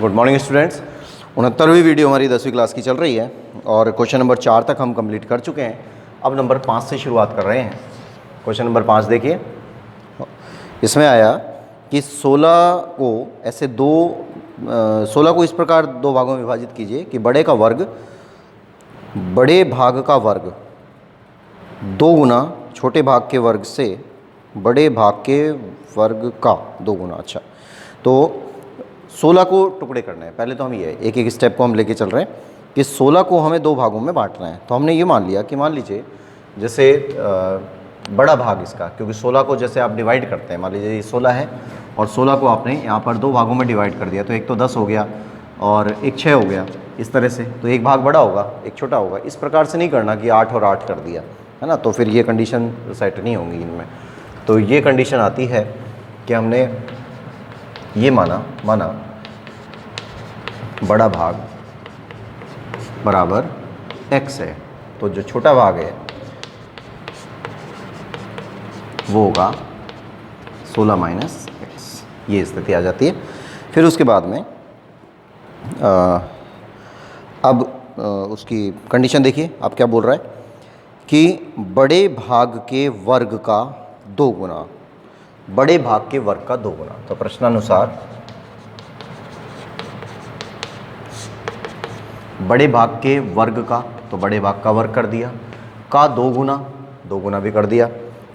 Good morning students. 69वीं video हमारी 10वीं क्लास की चल रही है और क्वेश्चन नंबर 4 तक हम कंप्लीट कर चुके हैं। अब नंबर 5 से शुरुआत कर रहे हैं। क्वेश्चन नंबर 5 देखिए, इसमें आया कि 16 को ऐसे 16 को इस प्रकार दो भागों में विभाजित कीजिए कि बड़े भाग का वर्ग 2 गुना छोटे भाग के वर्ग से बड़े भाग के वर्ग का 2 गुना। अच्छा, तो 16 को टुकड़े करना है। पहले तो हम ये एक एक स्टेप को हम लेके चल रहे हैं कि 16 को हमें 2 भागों में बांटना है। तो हमने ये मान लिया कि मान लीजिए जैसे बड़ा भाग इसका, क्योंकि 16 को जैसे आप डिवाइड करते हैं, मान लीजिए ये 16 है और 16 को आपने यहाँ पर 2 भागों में डिवाइड कर दिया, तो एक तो 10 हो गया और एक 6 हो गया, इस तरह से। तो एक भाग बड़ा होगा, एक छोटा होगा। इस प्रकार से नहीं करना कि 8 और 8 कर दिया, है ना, तो फिर ये कंडीशन सेट नहीं होंगी इनमें। तो ये कंडीशन आती है कि हमने ये माना बड़ा भाग बराबर x है, तो जो छोटा भाग है वो होगा 16 माइनस एक्स। ये स्थिति आ जाती है। फिर उसके बाद में अब उसकी कंडीशन देखिए, आप क्या बोल रहा है कि बड़े भाग के वर्ग का 2 गुना, बड़े भाग के वर्ग का 2 गुना। तो प्रश्नानुसार बड़े भाग के वर्ग का, तो बड़े भाग का वर्ग कर दिया, का 2 गुना भी कर दिया,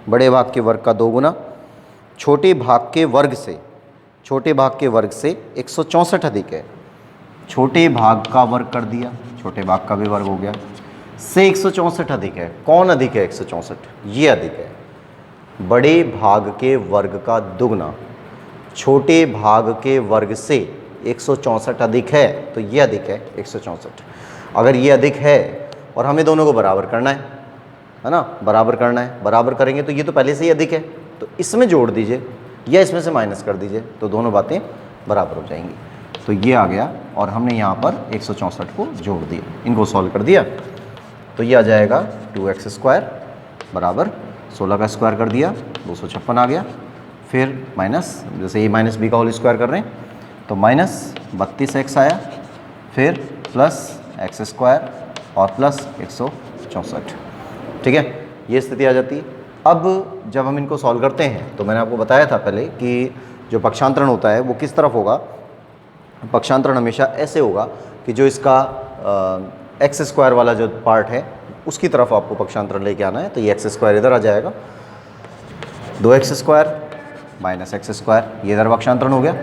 बड़े भाग के वर्ग का 2 गुना, छोटे भाग के वर्ग से 164 अधिक है, छोटे भाग का वर्ग कर दिया, छोटे भाग का भी वर्ग हो गया, से 164 अधिक है। कौन अधिक है? 164, ये अधिक है। बड़े भाग के वर्ग का दुगना छोटे भाग के वर्ग से 164 अधिक है, तो ये अधिक है 164। अगर ये अधिक है और हमें दोनों को बराबर करना है ना, बराबर करना है, बराबर करेंगे तो ये तो पहले से ही अधिक है, तो इसमें जोड़ दीजिए या इसमें से माइनस कर दीजिए, तो दोनों बातें बराबर हो जाएंगी। तो ये आ गया और हमने यहाँ पर 164 को जोड़ दिया, इनको सॉल्व कर दिया, तो ये आ जाएगा 2x² बराबर 16 का स्क्वायर कर दिया, 256 आ गया। फिर माइनस, जैसे ये माइनस बी का होल स्क्वायर कर रहे हैं तो माइनस 32x आया, फिर प्लस x² और प्लस 164। ठीक है, ये स्थिति आ जाती है। अब जब हम इनको सॉल्व करते हैं तो मैंने आपको बताया था पहले कि जो पक्षांतरण होता है वो किस तरफ होगा। पक्षांतरण हमेशा ऐसे होगा कि जो इसका x² वाला जो पार्ट है उसकी तरफ आपको पक्षांतरण लेके आना है। तो ये x² इधर आ जाएगा, 2x² माइनस x², ये इधर पक्षांतरण हो गया।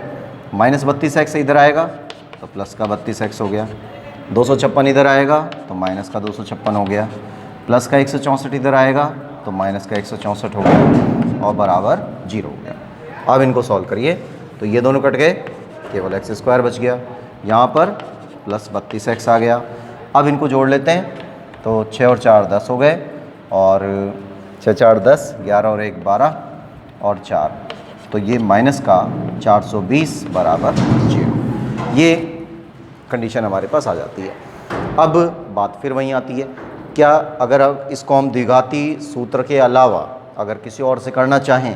माइनस 32x इधर आएगा तो प्लस का 32x हो गया, 256 इधर आएगा तो माइनस का 256 हो गया, प्लस का 164 इधर आएगा तो माइनस का 164 हो गया और बराबर 0 हो गया। अब इनको सॉल्व करिए तो ये दोनों कट गए, केवल x² बच गया, यहाँ पर प्लस 32x आ गया। अब इनको जोड़ लेते हैं तो 6 और 4 10 हो गए, और 6 4 10, 11 और 1 12 और 4, तो ये माइनस का 420 बराबर 0। ये कंडीशन हमारे पास आ जाती है। अब बात फिर वहीं आती है, क्या अगर अब इसको हम द्विघाती सूत्र के अलावा अगर किसी और से करना चाहें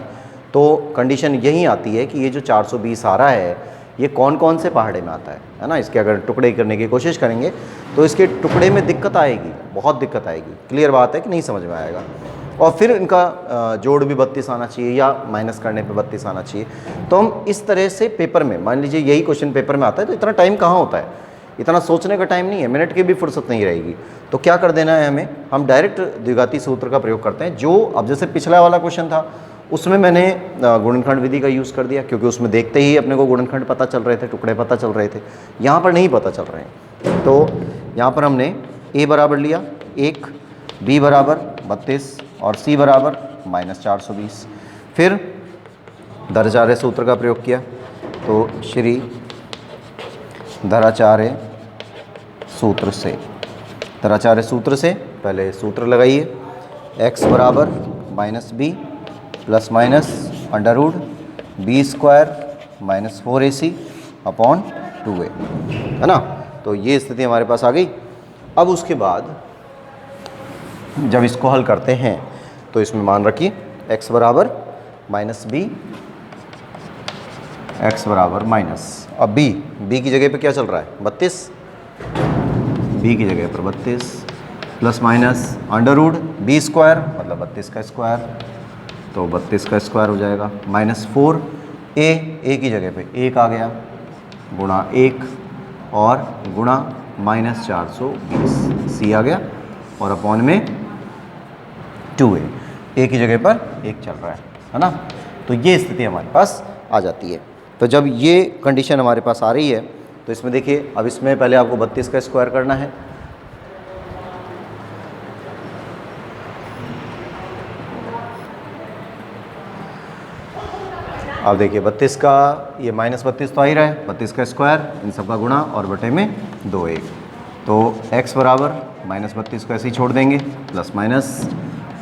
तो कंडीशन यही आती है कि ये जो 420 आ रहा है ये कौन कौन से पहाड़े में आता है ना। इसके अगर टुकड़े करने की कोशिश करेंगे तो इसके टुकड़े में दिक्कत आएगी, बहुत दिक्कत आएगी। क्लियर बात है कि नहीं समझ में आएगा। और फिर इनका जोड़ भी 32 आना चाहिए या माइनस करने पे 32 आना चाहिए। तो हम इस तरह से पेपर में, मान लीजिए यही क्वेश्चन पेपर में आता है तो इतना टाइम कहाँ होता है, इतना सोचने का टाइम नहीं है, मिनट की भी फुर्सत नहीं रहेगी। तो क्या कर देना है हमें, हम डायरेक्ट द्विघाती सूत्र का प्रयोग करते हैं। जो अब जैसे पिछला वाला क्वेश्चन था उसमें मैंने गुणनखंड विधि का यूज़ कर दिया, क्योंकि उसमें देखते ही अपने को गुणनखंड पता चल रहे थे, टुकड़े पता चल रहे थे। यहाँ पर नहीं पता चल रहे हैं, तो यहाँ पर हमने a बराबर लिया 1, b बराबर 32 और c बराबर माइनस 420। फिर धराचार्य सूत्र का प्रयोग किया, तो श्री धराचार्य सूत्र से पहले सूत्र लगाइए, x बराबर minus b plus minus under root b² minus 4ac upon 2a, है ना। तो ये स्थिति हमारे पास आ गई। अब उसके बाद जब इसको हल करते हैं तो इसमें मान रखिए x बराबर माइनस बी x बराबर माइनस, अब b की जगह पे क्या चल रहा है 32, b की जगह पर 32 plus minus under root b square मतलब 32 का स्क्वायर, तो 32 का स्क्वायर हो जाएगा माइनस 4 a की जगह पे 1 आ गया गुणा 1 और गुणा माइनस 420 c आ गया और अपॉन में 2a, a की जगह पर 1 चल रहा है ना। तो ये स्थिति हमारे पास आ जाती है। तो जब ये कंडीशन हमारे पास आ रही है तो इसमें देखिए, अब इसमें पहले आपको 32 का स्क्वायर करना है, अब देखिए 32 का ये माइनस 32 तो आ ही रहा है, 32 का स्क्वायर इन सब का गुणा और बटे में 2 1, तो x बराबर माइनस 32 को ऐसे ही छोड़ देंगे प्लस माइनस,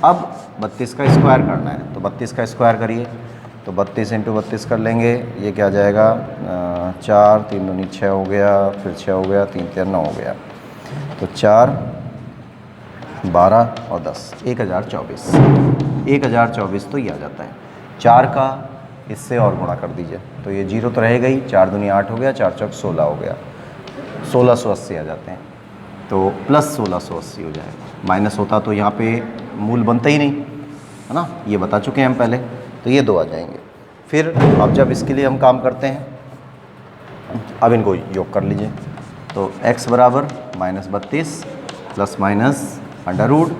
अब 32 का स्क्वायर करना है तो 32 का स्क्वायर करिए, तो 32 इंटू 32 कर लेंगे, ये क्या आ जाएगा 4 3 दूनी 6 हो गया, फिर 6 हो गया, 3 3 9 हो गया, तो 4 12 और 10 1024 तो ये आ जाता है। 4 का इससे और गुणा कर दीजिए तो ये 0 तो रहेगा ही, 4 दूनी 8 हो गया, 4 चौक 16 हो गया, 1680 आ जाते हैं, तो प्लस 1680 हो जाएगा। माइनस होता तो यहाँ पे मूल बनता ही नहीं है ना, ये बता चुके हैं हम पहले, तो ये 2 आ जाएंगे। फिर अब जब इसके लिए हम काम करते हैं, अब इनको योग कर लीजिए, तो x बराबर minus 32 plus minus under root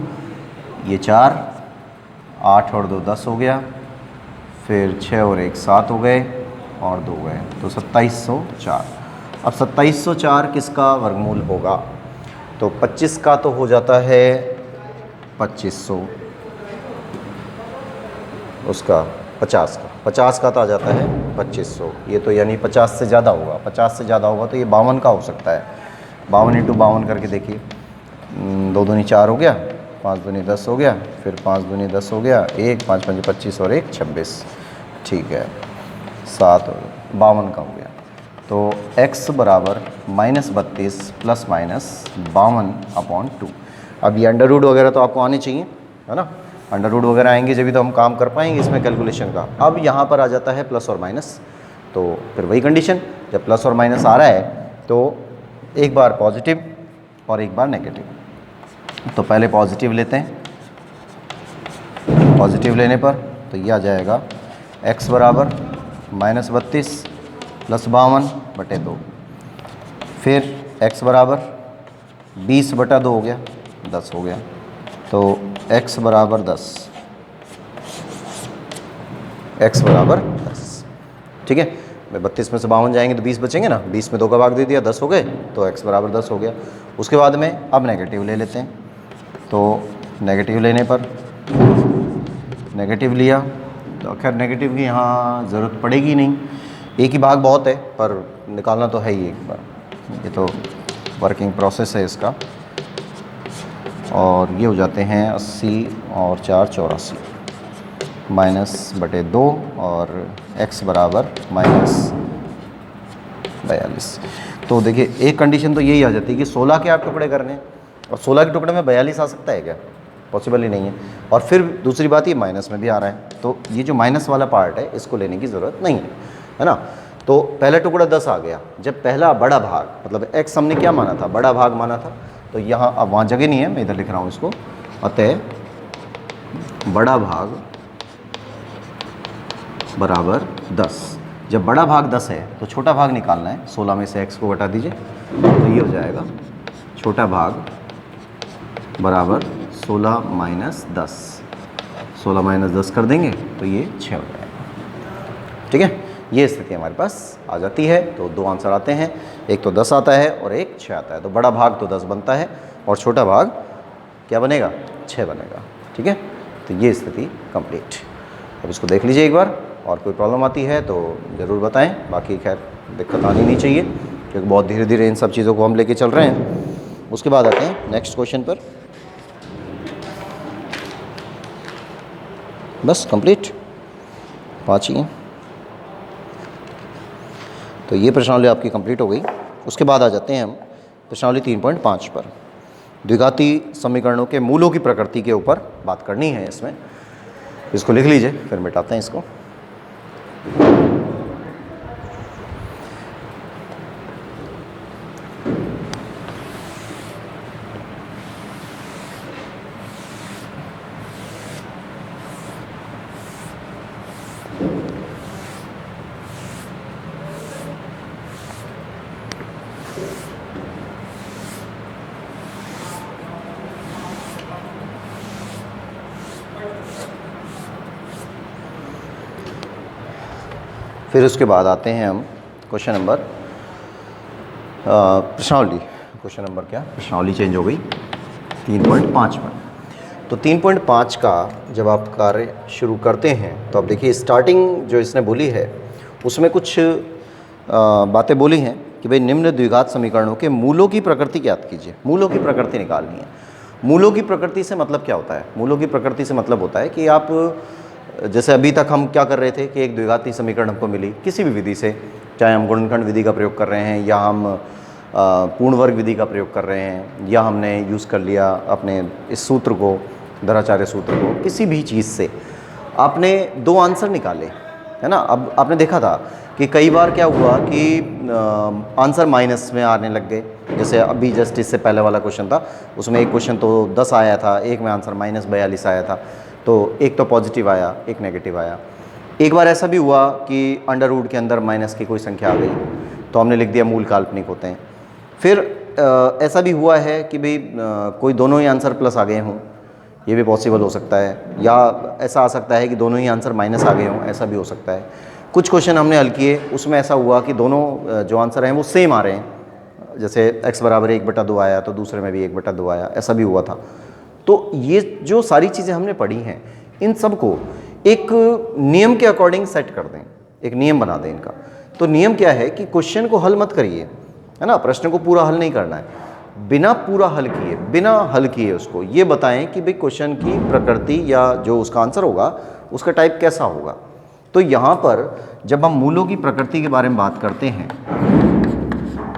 ये 4 8 और 2 10 हो गया, फिर 6 और 1 7 हो गए और 2 गए, तो 2704। अब 2704 किसका वर्गमूल होगा, तो 25 का तो हो जाता है 2500, उसका 50 का तो आ जाता है 2500, ये तो यानी 50 से ज़्यादा होगा, 50 से ज़्यादा होगा तो ये 52 का हो सकता है। 52 इंटू 52 करके देखिए, 2 दूनी 4 हो गया, 5 दूनी 10 हो गया, फिर 5 दूनी 10 हो गया, 1 5 5 25 और 1 26, ठीक है 7 और 52 का हो गया। तो x बराबर माइनस 32 प्लस माइनस 52/2। अब ये अंडर रूट वगैरह तो आपको आने चाहिए है ना, अंडर रूट वगैरह आएंगे जब भी तो हम काम कर पाएंगे इसमें कैलकुलेशन का। अब यहाँ पर आ जाता है प्लस और माइनस, तो फिर वही कंडीशन, जब प्लस और माइनस आ रहा है तो एक बार पॉजिटिव और एक बार नेगेटिव, तो पहले पॉजिटिव लेते हैं, पॉजिटिव लेने पर तो ये आ जाएगा x बराबर माइनस 32 प्लस 52/2, फिर x बराबर 20/2 हो गया 10 हो गया, तो x बराबर 10, x बराबर 10, ठीक है। 32 में से 52 जाएंगे तो 20 बचेंगे ना, 20 में 2 का भाग दे दिया 10 हो गए, तो x बराबर 10 हो गया। उसके बाद में अब नेगेटिव ले लेते हैं, तो नेगेटिव लेने पर नेगेटिव लिया तो खैर नेगेटिव की यहाँ ज़रूरत पड़ेगी नहीं, एक ही भाग बहुत है, पर निकालना तो है ही एक बार, ये तो वर्किंग प्रोसेस है इसका। और ये हो जाते हैं 80 और 4 84 माइनस बटे 2 और x बराबर माइनस 42। तो देखिए एक कंडीशन तो यही आ जाती है कि 16 के आप टुकड़े करने हैं और 16 के टुकड़े में 42 आ सकता है क्या, पॉसिबल ही नहीं है। और फिर दूसरी बात ये माइनस में भी आ रहा है, तो ये जो माइनस वाला पार्ट है इसको लेने की ज़रूरत नहीं है ना। तो पहला टुकड़ा 10 आ गया, जब पहला बड़ा भाग मतलब x हमने क्या माना था, बड़ा भाग माना था, तो यहाँ अब वहाँ जगह नहीं है, मैं इधर लिख रहा हूँ इसको, अतः बड़ा भाग बराबर 10। जब बड़ा भाग 10 है तो छोटा भाग निकालना है, 16 में से x को घटा दीजिए, तो ये हो जाएगा छोटा भाग बराबर 16 माइनस 10, 16 माइनस 10 कर देंगे तो ये 6 हो जाएगा, ठीक है। ये स्थिति हमारे पास आ जाती है, तो 2 आंसर आते हैं, एक तो 10 आता है और एक 6 आता है। तो बड़ा भाग तो 10 बनता है और छोटा भाग क्या बनेगा 6 बनेगा, ठीक है। तो ये स्थिति कंप्लीट। अब इसको देख लीजिए एक बार, और कोई प्रॉब्लम आती है तो ज़रूर बताएं, बाकी खैर दिक्कत आनी नहीं चाहिए क्योंकि बहुत धीरे धीरे इन सब चीज़ों को हम लेके चल रहे हैं। उसके बाद आते हैं नेक्स्ट क्वेश्चन पर, बस कंप्लीट 5 ही हैं। तो ये प्रश्नावली आपकी कंप्लीट हो गई। उसके बाद आ जाते हैं हम प्रश्नावली 3.5 पर, द्विघाती समीकरणों के मूलों की प्रकृति के ऊपर बात करनी है इसमें। इसको लिख लीजिए, फिर मिटाते हैं इसको। फिर उसके बाद आते हैं हम क्वेश्चन नंबर प्रश्नावली। क्वेश्चन नंबर क्या, प्रश्नावली चेंज हो गई 3.5 पर। तो 3.5 का जब आप कार्य शुरू करते हैं तो आप देखिए स्टार्टिंग जो इसने बोली है उसमें कुछ बातें बोली हैं कि भाई निम्न द्विघात समीकरणों के मूलों की प्रकृति ज्ञात कीजिए। मूलों की प्रकृति निकालनी है। मूलों की प्रकृति से मतलब क्या होता है? मूलों की प्रकृति से मतलब होता है कि आप जैसे अभी तक हम क्या कर रहे थे कि एक द्विघाती समीकरण हमको मिली किसी भी विधि से, चाहे हम गुणनखंड विधि का प्रयोग कर रहे हैं या हम पूर्ण वर्ग विधि का प्रयोग कर रहे हैं या हमने यूज़ कर लिया अपने इस सूत्र को, धराचार्य सूत्र को, किसी भी चीज़ से आपने दो आंसर निकाले, है ना। अब आपने देखा था कि कई बार क्या हुआ कि आंसर माइनस में आने लग गए। जैसे अभी जस्ट इससे पहले वाला क्वेश्चन था, उसमें एक क्वेश्चन तो 10 आया था, एक में आंसर -42 आया था। तो एक तो पॉजिटिव आया, एक नेगेटिव आया। एक बार ऐसा भी हुआ कि अंडर रूट के अंदर माइनस की कोई संख्या आ गई तो हमने लिख दिया मूल काल्पनिक होते हैं। फिर ऐसा भी हुआ है कि भाई कोई दोनों ही आंसर प्लस आ गए हों, ये भी पॉसिबल हो सकता है। या ऐसा आ सकता है कि दोनों ही आंसर माइनस आ गए हों, ऐसा भी हो सकता है। कुछ क्वेश्चन हमने हल किए, उसमें ऐसा हुआ कि दोनों जो आंसर हैं वो सेम आ रहे हैं। जैसे x बराबर 1/2 आया तो दूसरे में भी 1/2 आया, ऐसा भी हुआ था। तो ये जो सारी चीज़ें हमने पढ़ी हैं, इन सब को एक नियम के अकॉर्डिंग सेट कर दें, एक नियम बना दें इनका। तो नियम क्या है कि क्वेश्चन को हल मत करिए, है ना। प्रश्न को पूरा हल नहीं करना है, बिना पूरा हल किए, बिना हल किए उसको ये बताएं कि भाई क्वेश्चन की प्रकृति या जो उसका आंसर होगा उसका टाइप कैसा होगा। तो यहाँ पर जब हम मूलों की प्रकृति के बारे में बात करते हैं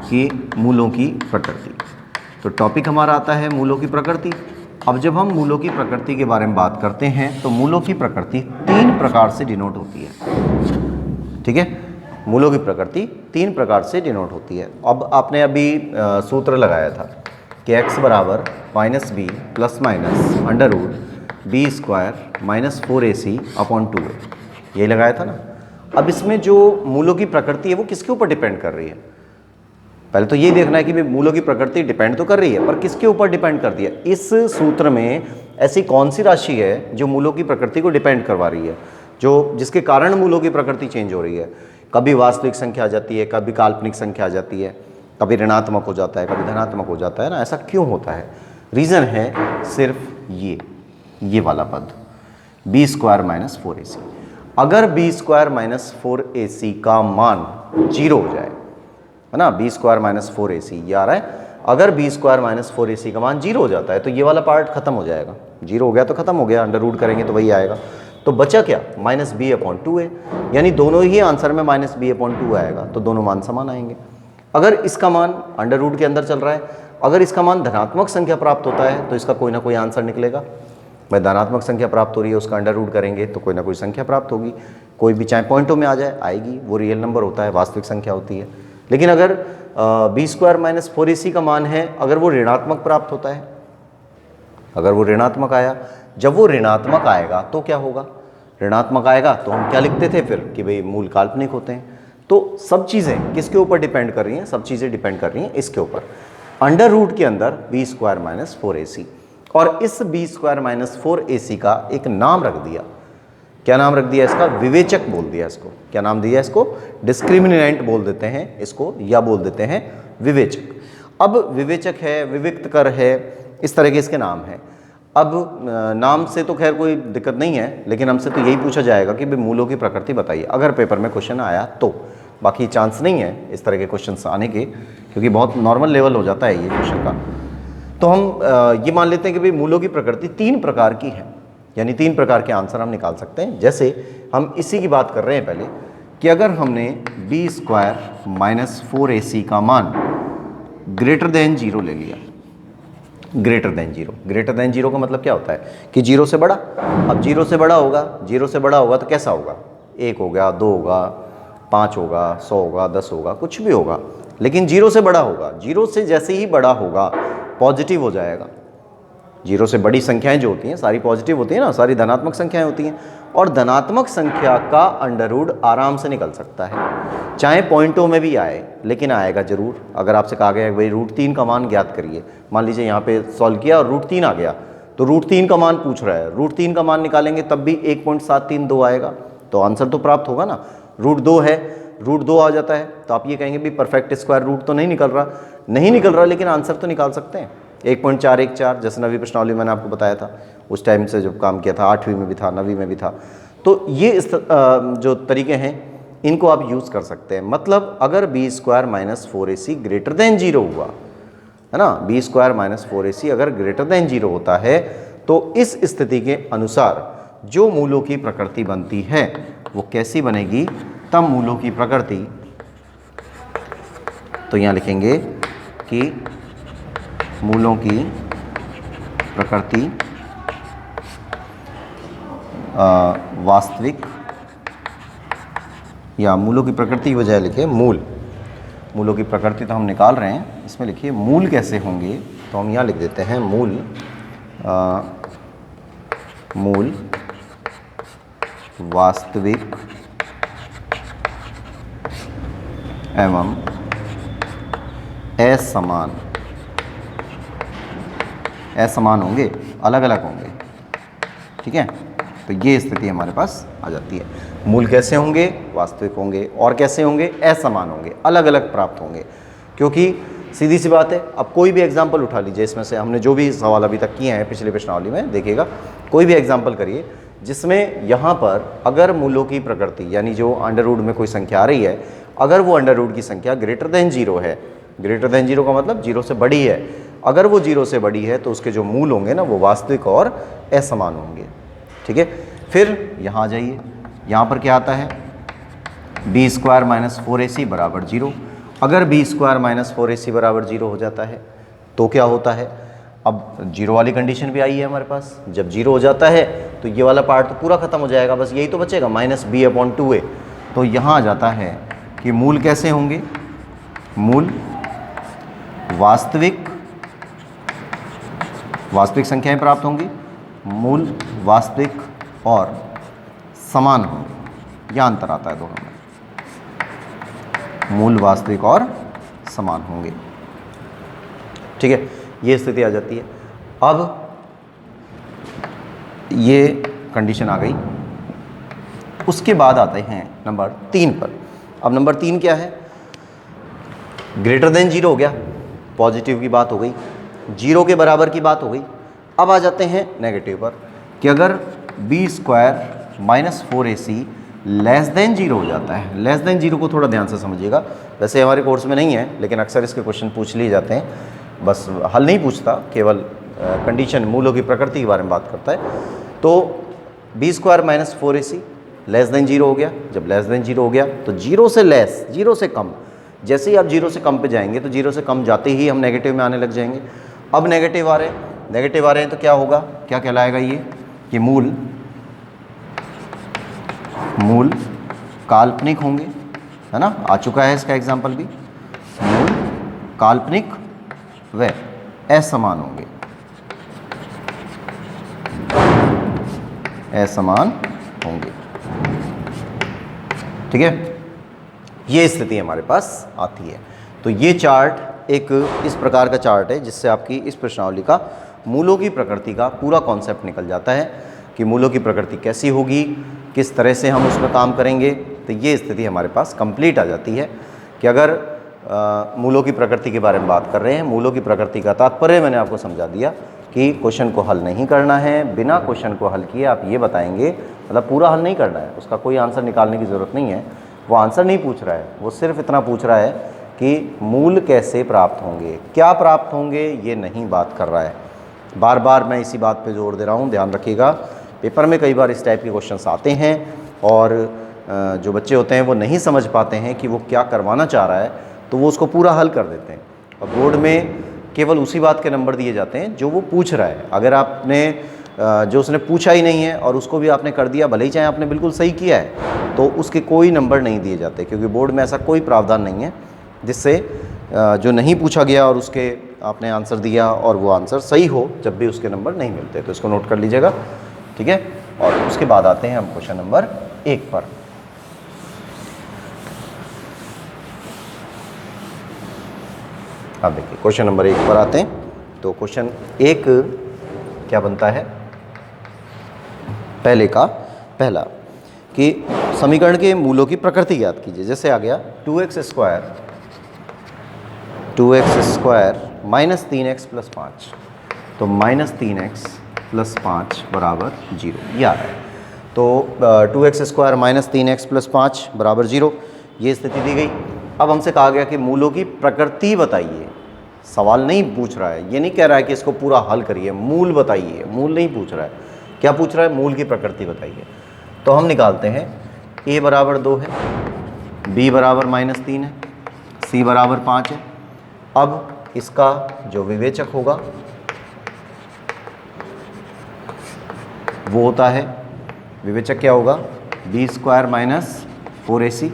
कि मूलों की प्रकृति, तो टॉपिक हमारा आता है मूलों की प्रकृति। अब जब हम मूलों की प्रकृति के बारे में बात करते हैं तो मूलों की प्रकृति 3 प्रकार से डिनोट होती है, ठीक है। मूलों की प्रकृति 3 प्रकार से डिनोट होती है। अब आपने अभी सूत्र लगाया था कि x बराबर -b plus minus under root b square -4ac upon 2a, ये लगाया था ना। अब इसमें जो मूलों की प्रकृति है वो किसके ऊपर डिपेंड कर रही है? पहले तो ये देखना है कि भाई मूलों की प्रकृति डिपेंड तो कर रही है, पर किसके ऊपर डिपेंड करती है? इस सूत्र में ऐसी कौन सी राशि है जो मूलों की प्रकृति को डिपेंड करवा रही है, जो जिसके कारण मूलों की प्रकृति चेंज हो रही है? कभी वास्तविक संख्या आ जाती है, कभी काल्पनिक संख्या आ जाती है, कभी ऋणात्मक हो जाता है, कभी धनात्मक हो जाता है ना। ऐसा क्यों होता है? रीज़न है सिर्फ ये वाला पद b स्क्वायर -4ac। अगर b स्क्वायर -4ac का मान 0 हो जाए, है ना, b स्क्वायर -4ac ये आ रहा है। अगर b स्क्वायर -4ac का मान 0 हो जाता है तो ये वाला पार्ट खत्म हो जाएगा। 0 हो गया तो खत्म हो गया, अंडर रूट करेंगे तो वही आएगा। तो बचा क्या? -b/2a, यानी दोनों ही आंसर में -b/2 आएगा, तो दोनों मान समान आएंगे। अगर इसका मान अंडर रूट के अंदर चल रहा है, अगर इसका मान धनात्मक संख्या प्राप्त होता है तो इसका कोई ना कोई आंसर निकलेगा। भाई धनात्मक संख्या प्राप्त हो रही है, उसका अंडर रूट करेंगे तो कोई ना कोई संख्या प्राप्त होगी। कोई भी चाहे पॉइंटों में आ जाए, आएगी, वो रियल नंबर होता है, वास्तविक संख्या होती है। लेकिन अगर b स्क्वायर -4ac का मान है, अगर वो ऋणात्मक प्राप्त होता है, अगर वो ऋणात्मक आया, जब वो ऋणात्मक आएगा तो क्या होगा? ऋणात्मक आएगा तो हम क्या लिखते थे फिर कि भाई मूल काल्पनिक होते हैं। तो सब चीज़ें किसके ऊपर डिपेंड कर रही हैं? सब चीज़ें डिपेंड कर रही हैं इसके ऊपर, अंडर रूट के अंदर b स्क्वायर -4ac। और इस b स्क्वायर -4ac का एक नाम रख दिया। क्या नाम रख दिया इसका? विवेचक बोल दिया इसको। क्या नाम दिया इसको? डिस्क्रिमिनेंट बोल देते हैं इसको, या बोल देते हैं विवेचक। अब विवेचक है, विविक्त कर है, इस तरह के इसके नाम हैं। अब नाम से तो खैर कोई दिक्कत नहीं है, लेकिन हमसे तो यही पूछा जाएगा कि भाई मूलों की प्रकृति बताइए, अगर पेपर में क्वेश्चन आया तो। बाकी चांस नहीं है इस तरह के क्वेश्चन आने के, क्योंकि बहुत नॉर्मल लेवल हो जाता है ये क्वेश्चन का। तो हम ये मान लेते हैं कि भाई मूलों की प्रकृति 3 प्रकार की है, यानी 3 प्रकार के आंसर हम निकाल सकते हैं। जैसे हम इसी की बात कर रहे हैं पहले कि अगर हमने b स्क्वायर -4ac का मान ग्रेटर देन 0 ले लिया, ग्रेटर देन 0 का मतलब क्या होता है कि 0 से बड़ा। अब 0 से बड़ा होगा, 0 से बड़ा होगा तो कैसा होगा? 1 हो गया, 2 होगा, 5 होगा, 100 होगा, 10 होगा, कुछ भी होगा, लेकिन 0 से बड़ा होगा। 0 से जैसे ही बड़ा होगा पॉजिटिव हो जाएगा, जीरो से बड़ी संख्याएं जो होती हैं सारी पॉजिटिव होती हैं ना, सारी धनात्मक संख्याएं होती हैं, और धनात्मक संख्या का अंडर रूट आराम से निकल सकता है, चाहे पॉइंटों में भी आए, लेकिन आएगा जरूर। अगर आपसे कहा गया भाई √3 का मान ज्ञात करिए, मान लीजिए यहाँ पे सॉल्व किया और √3 आ गया, तो √3 का मान पूछ रहा है, √3 का मान निकालेंगे तब भी 1.732 आएगा, तो आंसर तो प्राप्त होगा ना। √2 है, √2 आ जाता है, तो आप ये कहेंगे भी परफेक्ट स्क्वायर रूट तो नहीं निकल रहा, लेकिन आंसर तो निकाल सकते हैं। 1.414 जैसे नवी प्रश्नावली मैंने आपको बताया था, उस टाइम से जब काम किया था, 8वीं में भी था, 9वीं में भी था। तो ये जो तरीके हैं इनको आप यूज़ कर सकते हैं। मतलब अगर b² - 4ac ग्रेटर देन 0 हुआ है ना, b² - 4ac अगर ग्रेटर देन 0 होता है, तो इस स्थिति के अनुसार जो मूलों की प्रकृति बनती है वो कैसी बनेगी, तब मूलों की प्रकृति, तो यहाँ लिखेंगे कि मूलों की प्रकृति वास्तविक, या मूलों की प्रकृति की बजाय लिखे मूलों की प्रकृति तो हम निकाल रहे हैं, इसमें लिखिए मूल कैसे होंगे, तो हम यहाँ लिख देते हैं मूल वास्तविक एवं असमान होंगे, अलग अलग होंगे। ठीक है, तो ये स्थिति हमारे पास आ जाती है। मूल कैसे होंगे, वास्तविक होंगे, और कैसे होंगे, असमान होंगे, अलग अलग प्राप्त होंगे। क्योंकि सीधी सी बात है, अब कोई भी एग्जाम्पल उठा लीजिए, इसमें से हमने जो भी सवाल अभी तक किए हैं पिछले प्रश्नावली में, देखिएगा कोई भी एग्जाम्पल करिए जिसमें यहाँ पर अगर मूलों की प्रकृति यानी जो अंडर रूट में कोई संख्या आ रही है, अगर वो अंडर रूट की संख्या ग्रेटर देन 0 है, ग्रेटर देन 0 का मतलब 0 से बड़ी है, अगर वो 0 से बड़ी है तो उसके जो मूल होंगे ना वो वास्तविक और असमान होंगे। ठीक है, फिर यहाँ आ जाइए, यहाँ पर क्या आता है, b² - 4ac बराबर 0। अगर b² - 4ac बराबर 0 हो जाता है तो क्या होता है, अब 0 वाली कंडीशन भी आई है हमारे पास। जब 0 हो जाता है तो ये वाला पार्ट तो पूरा खत्म हो जाएगा, बस यही तो बचेगा -b/2a। तो यहाँ आ जाता है कि मूल कैसे होंगे, मूल वास्तविक संख्याएं प्राप्त होंगी, मूल वास्तविक और समान होंगे, यह अंतर आता है दोनों में, मूल वास्तविक और समान होंगे। ठीक है, ये स्थिति आ जाती है। अब ये कंडीशन आ गई, उसके बाद आते हैं नंबर 3 पर। अब नंबर 3 क्या है, ग्रेटर देन 0 हो गया, पॉजिटिव की बात हो गई, 0 के बराबर की बात हो गई। अब आ जाते हैं नेगेटिव पर कि अगर b² - 4ac लेस देन 0 हो जाता है। लेस देन 0 को थोड़ा ध्यान से समझिएगा, वैसे हमारे कोर्स में नहीं है लेकिन अक्सर इसके क्वेश्चन पूछ लिए जाते हैं, बस हल नहीं पूछता, केवल कंडीशन मूलों की प्रकृति के बारे में बात करता है। तो b² - 4ac लेस देन 0 हो गया। जब लेस देन 0 हो गया तो 0 से लेस, 0 से कम, जैसे ही आप 0 से कम पे जाएंगे तो 0 से कम जाते ही हम नेगेटिव में आने लग जाएंगे। अब नेगेटिव आ रहे हैं तो क्या होगा, क्या कहलाएगा ये कि मूल काल्पनिक होंगे, है ना, आ चुका है इसका एग्जाम्पल भी, मूल काल्पनिक व असमान होंगे, असमान होंगे। ठीक है, ये स्थिति हमारे पास आती है। तो ये चार्ट एक इस प्रकार का चार्ट है जिससे आपकी इस प्रश्नावली का मूलों की प्रकृति का पूरा कॉन्सेप्ट निकल जाता है कि मूलों की प्रकृति कैसी होगी, किस तरह से हम उसमें काम करेंगे। तो ये स्थिति हमारे पास कंप्लीट आ जाती है कि अगर मूलों की प्रकृति के बारे में बात कर रहे हैं, मूलों की प्रकृति का तात्पर्य मैंने आपको समझा दिया कि क्वेश्चन को हल नहीं करना है, बिना क्वेश्चन को हल किए आप ये बताएंगे, मतलब पूरा हल नहीं करना है, उसका कोई आंसर निकालने की ज़रूरत नहीं है, वो आंसर नहीं पूछ रहा है, वो सिर्फ इतना पूछ रहा है कि मूल कैसे प्राप्त होंगे, क्या प्राप्त होंगे, ये नहीं बात कर रहा है। बार बार मैं इसी बात पे जोर दे रहा हूँ, ध्यान रखिएगा। पेपर में कई बार इस टाइप के क्वेश्चंस आते हैं और जो बच्चे होते हैं वो नहीं समझ पाते हैं कि वो क्या करवाना चाह रहा है, तो वो उसको पूरा हल कर देते हैं और बोर्ड में केवल उसी बात के नंबर दिए जाते हैं जो वो पूछ रहा है। अगर आपने जो उसने पूछा ही नहीं है और उसको भी आपने कर दिया, भले ही चाहे आपने बिल्कुल सही किया है, तो उसके कोई नंबर नहीं दिए जाते, क्योंकि बोर्ड में ऐसा कोई प्रावधान नहीं है जिससे जो नहीं पूछा गया और उसके आपने आंसर दिया और वो आंसर सही हो जब भी उसके नंबर नहीं मिलते, तो इसको नोट कर लीजिएगा, ठीक है। और उसके बाद आते हैं हम क्वेश्चन नंबर 1 पर। अब देखिए क्वेश्चन नंबर 1 पर आते हैं। तो क्वेश्चन 1 क्या बनता है, पहले का पहला कि समीकरण के मूलों की प्रकृति ज्ञात कीजिए। जैसे आ गया 2x square minus 3x plus 5, तो माइनस 3x प्लस 5 बराबर 0, ये आ रहा है। तो 2x square minus 3x plus 5 बराबर 0, ये स्थिति दी गई। अब हमसे कहा गया कि मूलों की प्रकृति बताइए। सवाल नहीं पूछ रहा है, ये नहीं कह रहा है कि इसको पूरा हल करिए, मूल बताइए, मूल नहीं पूछ रहा है। क्या पूछ रहा है, मूल की प्रकृति बताइए। तो हम निकालते हैं a बराबर 2 है, b बराबर माइनस 3 है, c बराबर 5 है। अब इसका जो विवेचक होगा वो होता है, विवेचक क्या होगा, b स्क्वायर माइनस 4ac,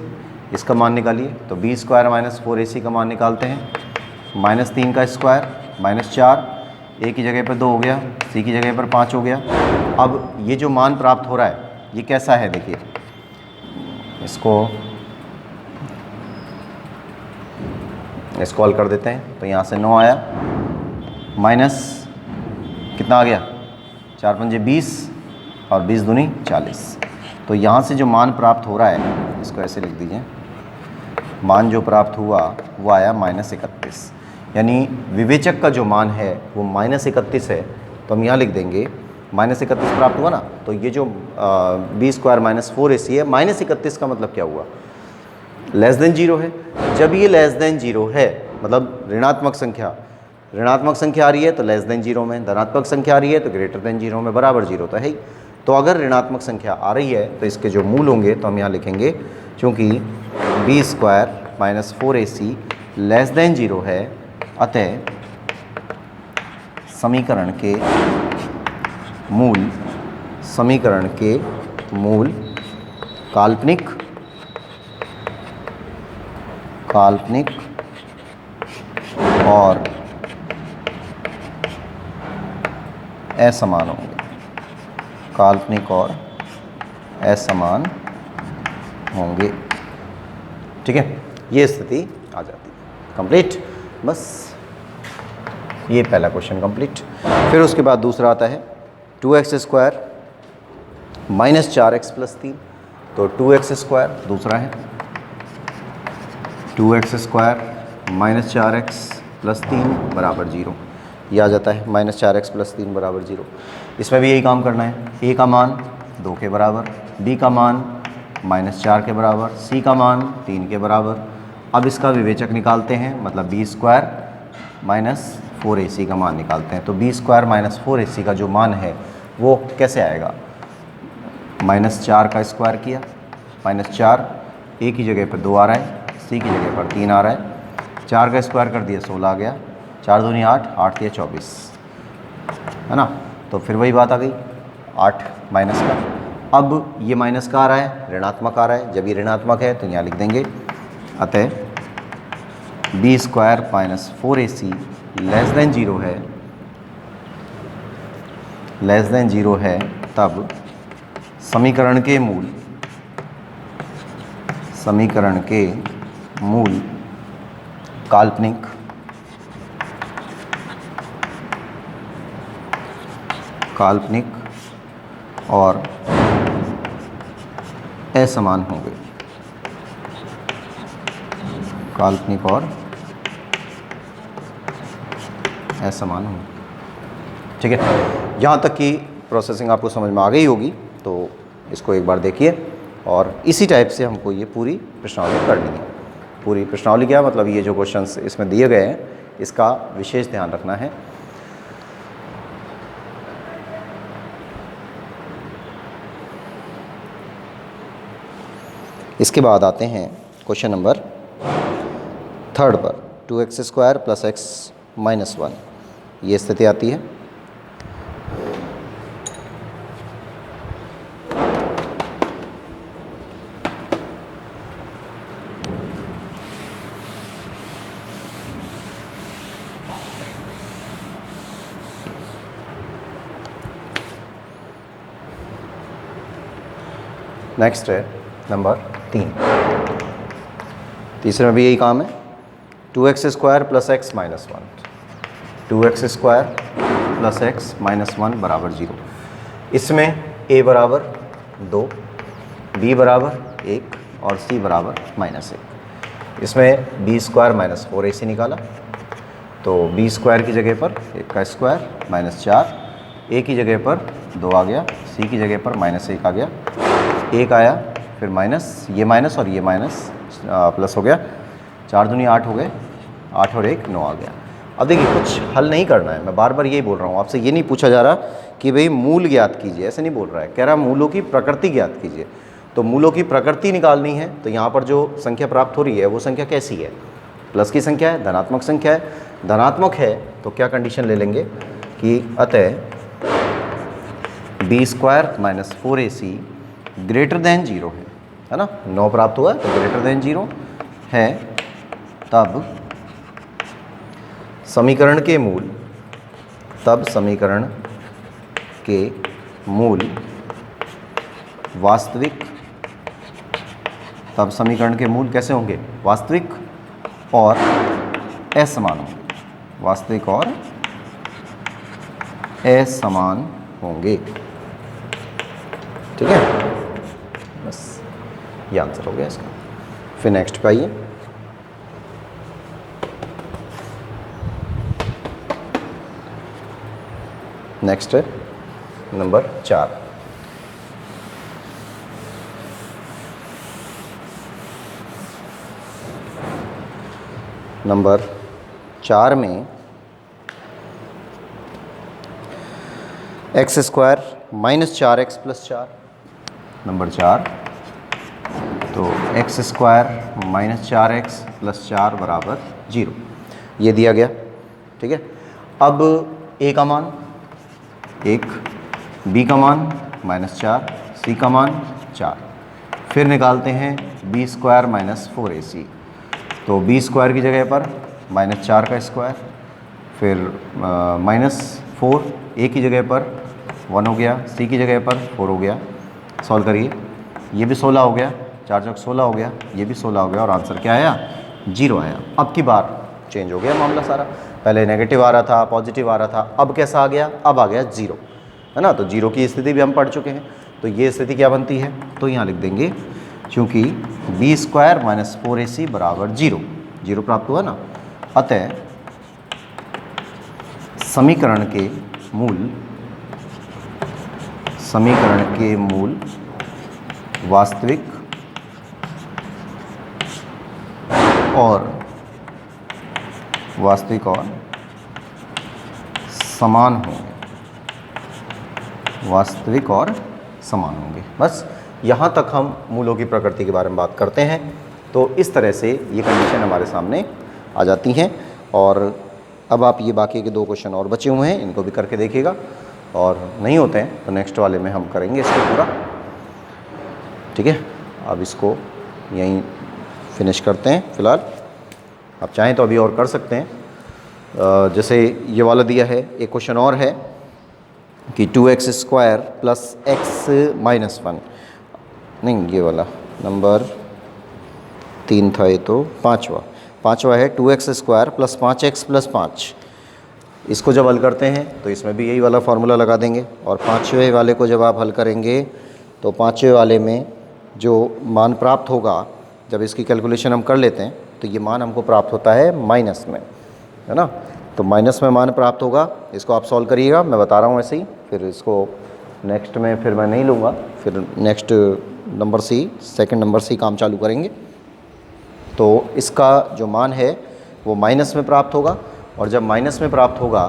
इसका मान निकालिए। तो b स्क्वायर माइनस 4ac का मान निकालते हैं, माइनस 3 का स्क्वायर माइनस 4, a की जगह पर 2 हो गया, c की जगह पर 5 हो गया। अब ये जो मान प्राप्त हो रहा है ये कैसा है, देखिए इसको हल कर देते हैं। तो यहाँ से 9 आया, माइनस कितना आ गया, 4 पंजे 20 और 20 दूनी 40। तो यहाँ से जो मान प्राप्त हो रहा है, इसको ऐसे लिख दीजिए, मान जो प्राप्त हुआ वो आया -31, यानी विवेचक का जो मान है वो -31 है। तो हम यहाँ लिख देंगे -31 प्राप्त हुआ ना, तो ये जो b स्क्वायर माइनस 4ac है, -31 का मतलब क्या हुआ, लेस देन 0 है। जब ये लेस देन 0 है, मतलब ऋणात्मक संख्या आ रही है तो लेस देन 0 में, धनात्मक संख्या आ रही है तो ग्रेटर देन 0 में, बराबर 0 तो है ही। तो अगर ऋणात्मक संख्या आ रही है तो इसके जो मूल होंगे, तो हम यहाँ लिखेंगे, चूँकि b square minus 4ac less than 0 है, अतः समीकरण के मूल काल्पनिक और असमान होंगे, काल्पनिक और असमान होंगे, ठीक है। ये स्थिति आ जाती है। कंप्लीट, बस ये पहला क्वेश्चन कंप्लीट। फिर उसके बाद दूसरा आता है 2x square minus 4x plus 3, तो 2x स्क्वायर दूसरा है, 2x square minus 4x plus 3 बराबर 0, ये आ जाता है, माइनस 4x प्लस 3 बराबर 0। इसमें भी यही काम करना है, a का मान 2 के बराबर, b का मान -4 के बराबर, c का मान 3 के बराबर। अब इसका विवेचक निकालते हैं, मतलब b स्क्वायर माइनस 4ac का मान निकालते हैं। तो b स्क्वायर माइनस 4ac का जो मान है वो कैसे आएगा, -4 का स्क्वायर किया, -4, a की जगह पर 2 आ रहा है, c की जगह पर 3 आ रहा है, 4 का स्क्वायर कर दिया 16 आ गया, 4 दूनी 8, 8 या 24, है ना। तो फिर वही बात आ गई, 8 माइनस का। अब ये माइनस का आ रहा है, ऋणात्मक आ रहा है, जब ये ऋणात्मक है तो यहाँ लिख देंगे, अतः b square minus 4ac less than 0 है, तब समीकरण के मूल काल्पनिक और असमान होंगे, काल्पनिक और असमान होंगे, ठीक है। यहाँ तक की प्रोसेसिंग आपको समझ में आ गई होगी, तो इसको एक बार देखिए और इसी टाइप से हमको ये पूरी प्रश्नावली करनी है। पूरी प्रश्नावली क्या मतलब, ये जो क्वेश्चंस इसमें दिए गए हैं इसका विशेष ध्यान रखना है। इसके बाद आते हैं क्वेश्चन नंबर 3 पर, 2x square plus x minus 1, ये स्थिति आती है। नेक्स्ट है नंबर 3। तीसरे में भी यही काम है, 2x² + x - 1, 2x² + x - 1 बराबर 0। इसमें a बराबर 2, b बराबर 1 और c बराबर -1। इसमें b² - 4ac निकाला, तो b² की जगह पर 1 का स्क्वायर -4, a की जगह पर 2 आ गया, c की जगह पर -1 आ गया, 1 आया, फिर माइनस, ये माइनस और ये माइनस प्लस हो गया, 4 दूनी 8 हो गए, 8 और 1 9 आ गया। अब देखिए कुछ हल नहीं करना है, मैं बार बार यही बोल रहा हूँ आपसे, ये नहीं पूछा जा रहा कि भाई मूल ज्ञात कीजिए, ऐसे नहीं बोल रहा है, कह रहा मूलों की प्रकृति ज्ञात कीजिए। तो मूलों की प्रकृति निकालनी है, तो यहाँ पर जो संख्या प्राप्त हो रही है वो संख्या कैसी है, प्लस की संख्या है, धनात्मक संख्या है। धनात्मक है तो क्या कंडीशन ले लेंगे कि अतः b² - 4ac > 0 है ना, 9 प्राप्त हुआ है तो > 0 है, तब समीकरण के मूल वास्तविक, तब समीकरण के मूल कैसे होंगे, वास्तविक और असमान होंगे, वास्तविक और असमान होंगे। ठीक है, बस ये आंसर हो गया इसका। फिर नेक्स्ट पे आइए, नेक्स्ट है नंबर 4। नंबर 4 में x² - 4x + 4, नंबर 4, तो x² - 4x + 4 बराबर 0, ये दिया गया। ठीक है, अब a का मान 1, b का मान -4, c का मान 4, फिर निकालते हैं b² - 4ac, तो b² की जगह पर -4 का स्क्वायर, फिर -4, a की जगह पर 1 हो गया, c की जगह पर 4 हो गया। सॉल्व करिए, ये भी 16 हो गया, 4 चौक 16 हो गया, ये भी 16 हो गया और आंसर क्या आया, 0 आया। अब की बार चेंज हो गया मामला सारा, पहले नेगेटिव आ रहा था, पॉजिटिव आ रहा था, अब कैसा आ गया, अब आ गया 0, है ना। तो 0 की स्थिति भी हम पढ़ चुके हैं, तो ये स्थिति क्या बनती है, तो यहाँ लिख देंगे क्योंकि b² - 4ac बराबर 0, 0 प्राप्त हुआ ना, अतः समीकरण के मूल वास्तविक और समान होंगे, वास्तविक और समान होंगे। बस यहाँ तक हम मूलों की प्रकृति के बारे में बात करते हैं। तो इस तरह से ये कंडीशन हमारे सामने आ जाती हैं। और अब आप ये बाकी के 2 क्वेश्चन और बचे हुए हैं, इनको भी करके देखिएगा, और नहीं होते हैं तो नेक्स्ट वाले में हम करेंगे इसको पूरा। ठीक है, अब इसको यहीं फिनिश करते हैं फ़िलहाल। आप चाहें तो अभी और कर सकते हैं, जैसे ये वाला दिया है, एक क्वेश्चन और है कि 2x² + x - 1, नहीं ये वाला नंबर 3 था, ये तो पाँचवा है 2x² + 5x + 5। इसको जब हल करते हैं तो इसमें भी यही वाला फार्मूला लगा देंगे, और 5वें वाले को जब आप हल करेंगे तो 5वें वाले में जो मान प्राप्त होगा, जब इसकी कैलकुलेशन हम कर लेते हैं तो ये मान हमको प्राप्त होता है माइनस में, है ना। तो माइनस में मान प्राप्त होगा, इसको आप सॉल्व करिएगा, मैं बता रहा हूँ ऐसे ही, फिर इसको नेक्स्ट में फिर मैं नहीं लूँगा, फिर next number c, second number से काम चालू करेंगे। तो इसका जो मान है वो माइनस में प्राप्त होगा, और जब माइनस में प्राप्त होगा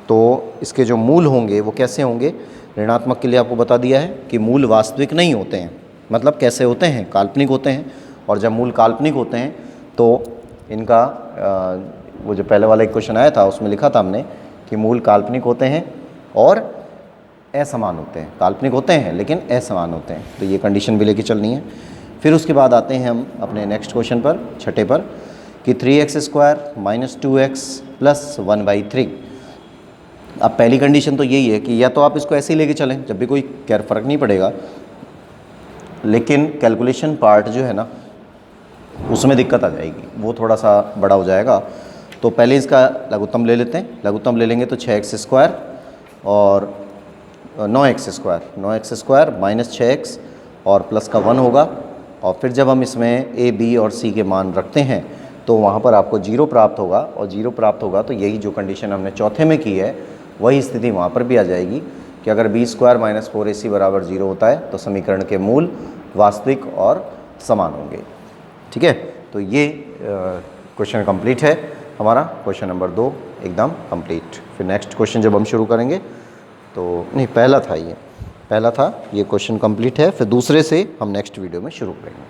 तो इसके जो मूल होंगे वो कैसे होंगे। ऋणात्मक के लिए आपको बता दिया है कि मूल वास्तविक नहीं होते हैं, मतलब कैसे होते हैं, काल्पनिक होते हैं। और जब मूल काल्पनिक होते हैं तो इनका वो जो पहले वाला एक क्वेश्चन आया था उसमें लिखा था हमने कि मूल काल्पनिक होते हैं और असमान होते हैं, काल्पनिक होते हैं लेकिन असमान होते हैं। तो ये कंडीशन भी लेके चलनी है। फिर उसके बाद आते हैं हम अपने नेक्स्ट क्वेश्चन पर, छठे पर, कि 3x² - 2x + 1/3। अब पहली कंडीशन तो यही है कि या तो आप इसको ऐसे ही लेके चलें, जब भी कोई फ़र्क नहीं पड़ेगा, लेकिन कैलकुलेशन पार्ट जो है ना उसमें दिक्कत आ जाएगी, वो थोड़ा सा बड़ा हो जाएगा। तो पहले इसका लघुत्तम ले लेते हैं। लघुत्तम ले लेंगे तो 6x² और 9x² माइनस 6x और प्लस का 1 होगा। और फिर जब हम इसमें a, b और c के मान रखते हैं तो वहाँ पर आपको 0 प्राप्त होगा, और 0 प्राप्त होगा तो यही जो कंडीशन हमने चौथे में की है वही स्थिति वहाँ पर भी आ जाएगी कि अगर b² माइनस 4ac बराबर 0 होता है तो समीकरण के मूल वास्तविक और समान होंगे। ठीक है, तो ये क्वेश्चन कंप्लीट है हमारा। क्वेश्चन नंबर 2 एकदम कंप्लीट। फिर नेक्स्ट क्वेश्चन जब हम शुरू करेंगे तो नहीं, पहला था ये क्वेश्चन कंप्लीट है, फिर दूसरे से हम नेक्स्ट वीडियो में शुरू करेंगे।